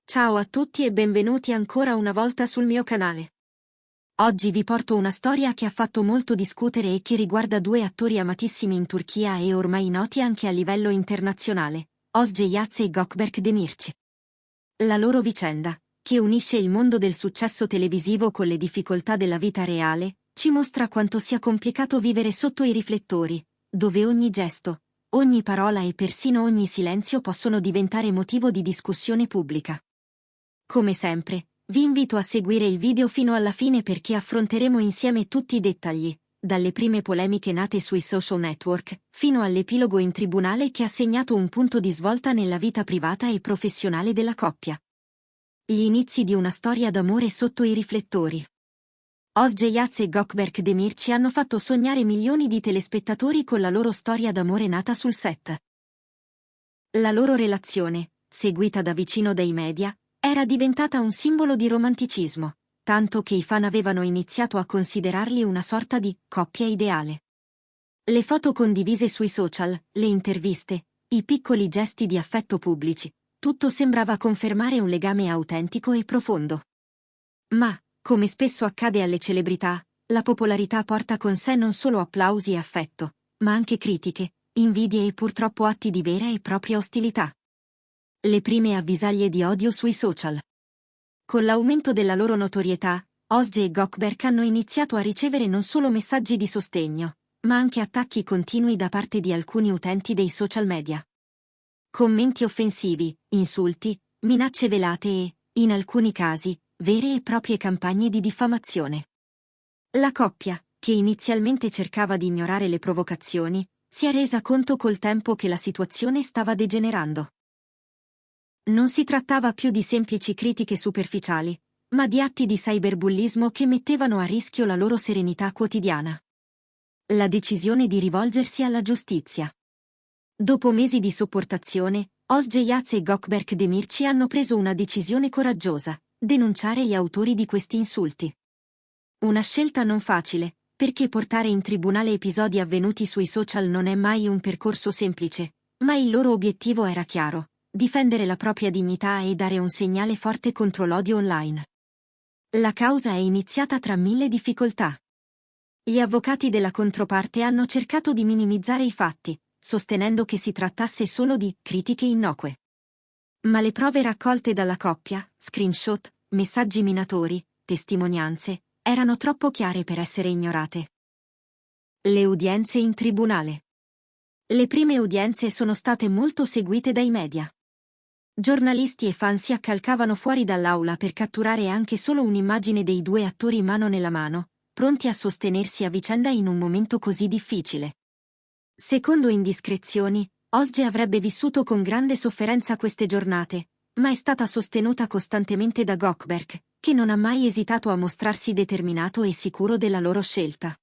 Ciao a tutti e benvenuti ancora una volta sul mio canale. Oggi vi porto una storia che ha fatto molto discutere e che riguarda due attori amatissimi in Turchia e ormai noti anche a livello internazionale, Özge Yaz e Gökberk Demirci. La loro vicenda, che unisce il mondo del successo televisivo con le difficoltà della vita reale, ci mostra quanto sia complicato vivere sotto i riflettori, dove ogni gesto, ogni parola e persino ogni silenzio possono diventare motivo di discussione pubblica. Come sempre, vi invito a seguire il video fino alla fine perché affronteremo insieme tutti i dettagli, dalle prime polemiche nate sui social network, fino all'epilogo in tribunale che ha segnato un punto di svolta nella vita privata e professionale della coppia. Gli inizi di una storia d'amore sotto i riflettori. Özge Yaz e Gökberk Demirci hanno fatto sognare milioni di telespettatori con la loro storia d'amore nata sul set. La loro relazione, seguita da vicino dai media, era diventata un simbolo di romanticismo, tanto che i fan avevano iniziato a considerarli una sorta di coppia ideale. Le foto condivise sui social, le interviste, i piccoli gesti di affetto pubblici, tutto sembrava confermare un legame autentico e profondo. Ma, come spesso accade alle celebrità, la popolarità porta con sé non solo applausi e affetto, ma anche critiche, invidie e purtroppo atti di vera e propria ostilità. Le prime avvisaglie di odio sui social. Con l'aumento della loro notorietà, Özge e Gökberk hanno iniziato a ricevere non solo messaggi di sostegno, ma anche attacchi continui da parte di alcuni utenti dei social media. Commenti offensivi, insulti, minacce velate e, in alcuni casi, vere e proprie campagne di diffamazione. La coppia, che inizialmente cercava di ignorare le provocazioni, si è resa conto col tempo che la situazione stava degenerando. Non si trattava più di semplici critiche superficiali, ma di atti di cyberbullismo che mettevano a rischio la loro serenità quotidiana. La decisione di rivolgersi alla giustizia. Dopo mesi di sopportazione, Özge Yaz e Gökberk Demirci hanno preso una decisione coraggiosa: denunciare gli autori di questi insulti. Una scelta non facile, perché portare in tribunale episodi avvenuti sui social non è mai un percorso semplice, ma il loro obiettivo era chiaro: difendere la propria dignità e dare un segnale forte contro l'odio online. La causa è iniziata tra mille difficoltà. Gli avvocati della controparte hanno cercato di minimizzare i fatti, sostenendo che si trattasse solo di critiche innocue. Ma le prove raccolte dalla coppia, screenshot, messaggi minatori, testimonianze, erano troppo chiare per essere ignorate. Le udienze in tribunale. Le prime udienze sono state molto seguite dai media. Giornalisti e fan si accalcavano fuori dall'aula per catturare anche solo un'immagine dei due attori mano nella mano, pronti a sostenersi a vicenda in un momento così difficile. Secondo indiscrezioni, Özge avrebbe vissuto con grande sofferenza queste giornate, ma è stata sostenuta costantemente da Gökberk, che non ha mai esitato a mostrarsi determinato e sicuro della loro scelta.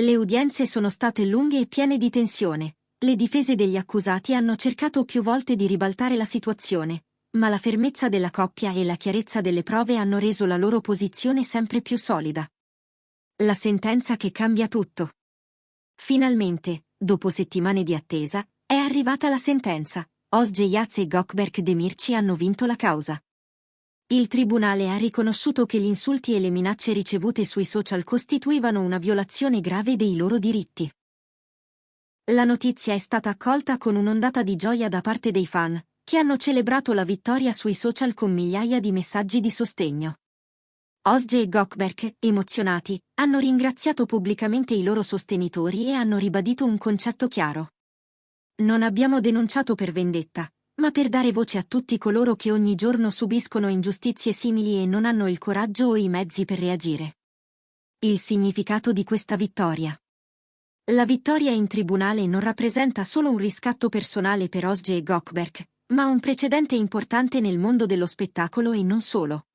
Le udienze sono state lunghe e piene di tensione. Le difese degli accusati hanno cercato più volte di ribaltare la situazione, ma la fermezza della coppia e la chiarezza delle prove hanno reso la loro posizione sempre più solida. La sentenza che cambia tutto. Finalmente, dopo settimane di attesa, è arrivata la sentenza. Özge Yaz e Gökberk Demirci hanno vinto la causa. Il tribunale ha riconosciuto che gli insulti e le minacce ricevute sui social costituivano una violazione grave dei loro diritti. La notizia è stata accolta con un'ondata di gioia da parte dei fan, che hanno celebrato la vittoria sui social con migliaia di messaggi di sostegno. Özge e Gökberk, emozionati, hanno ringraziato pubblicamente i loro sostenitori e hanno ribadito un concetto chiaro. Non abbiamo denunciato per vendetta, ma per dare voce a tutti coloro che ogni giorno subiscono ingiustizie simili e non hanno il coraggio o i mezzi per reagire. Il significato di questa vittoria. La vittoria in tribunale non rappresenta solo un riscatto personale per Özge e Gökberk, ma un precedente importante nel mondo dello spettacolo e non solo.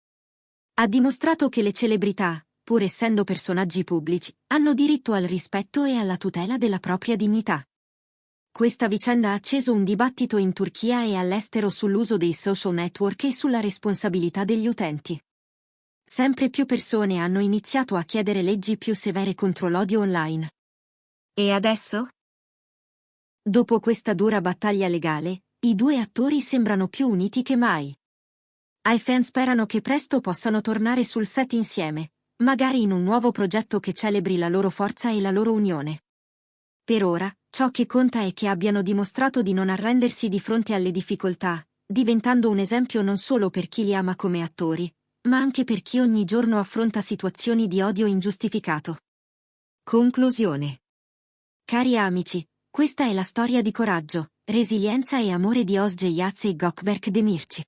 Ha dimostrato che le celebrità, pur essendo personaggi pubblici, hanno diritto al rispetto e alla tutela della propria dignità. Questa vicenda ha acceso un dibattito in Turchia e all'estero sull'uso dei social network e sulla responsabilità degli utenti. Sempre più persone hanno iniziato a chiedere leggi più severe contro l'odio online. E adesso? Dopo questa dura battaglia legale, i due attori sembrano più uniti che mai. Ai fan sperano che presto possano tornare sul set insieme, magari in un nuovo progetto che celebri la loro forza e la loro unione. Per ora, ciò che conta è che abbiano dimostrato di non arrendersi di fronte alle difficoltà, diventando un esempio non solo per chi li ama come attori, ma anche per chi ogni giorno affronta situazioni di odio ingiustificato. Conclusione. Cari amici, questa è la storia di coraggio, resilienza e amore di Özge Yağız e Gökberk Demirci.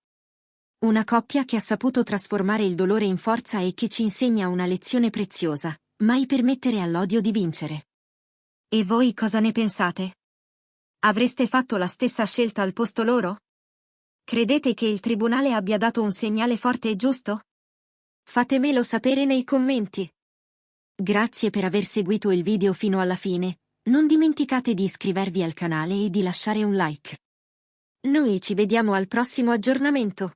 Una coppia che ha saputo trasformare il dolore in forza e che ci insegna una lezione preziosa: mai permettere all'odio di vincere. E voi cosa ne pensate? Avreste fatto la stessa scelta al posto loro? Credete che il tribunale abbia dato un segnale forte e giusto? Fatemelo sapere nei commenti. Grazie per aver seguito il video fino alla fine, non dimenticate di iscrivervi al canale e di lasciare un like. Noi ci vediamo al prossimo aggiornamento.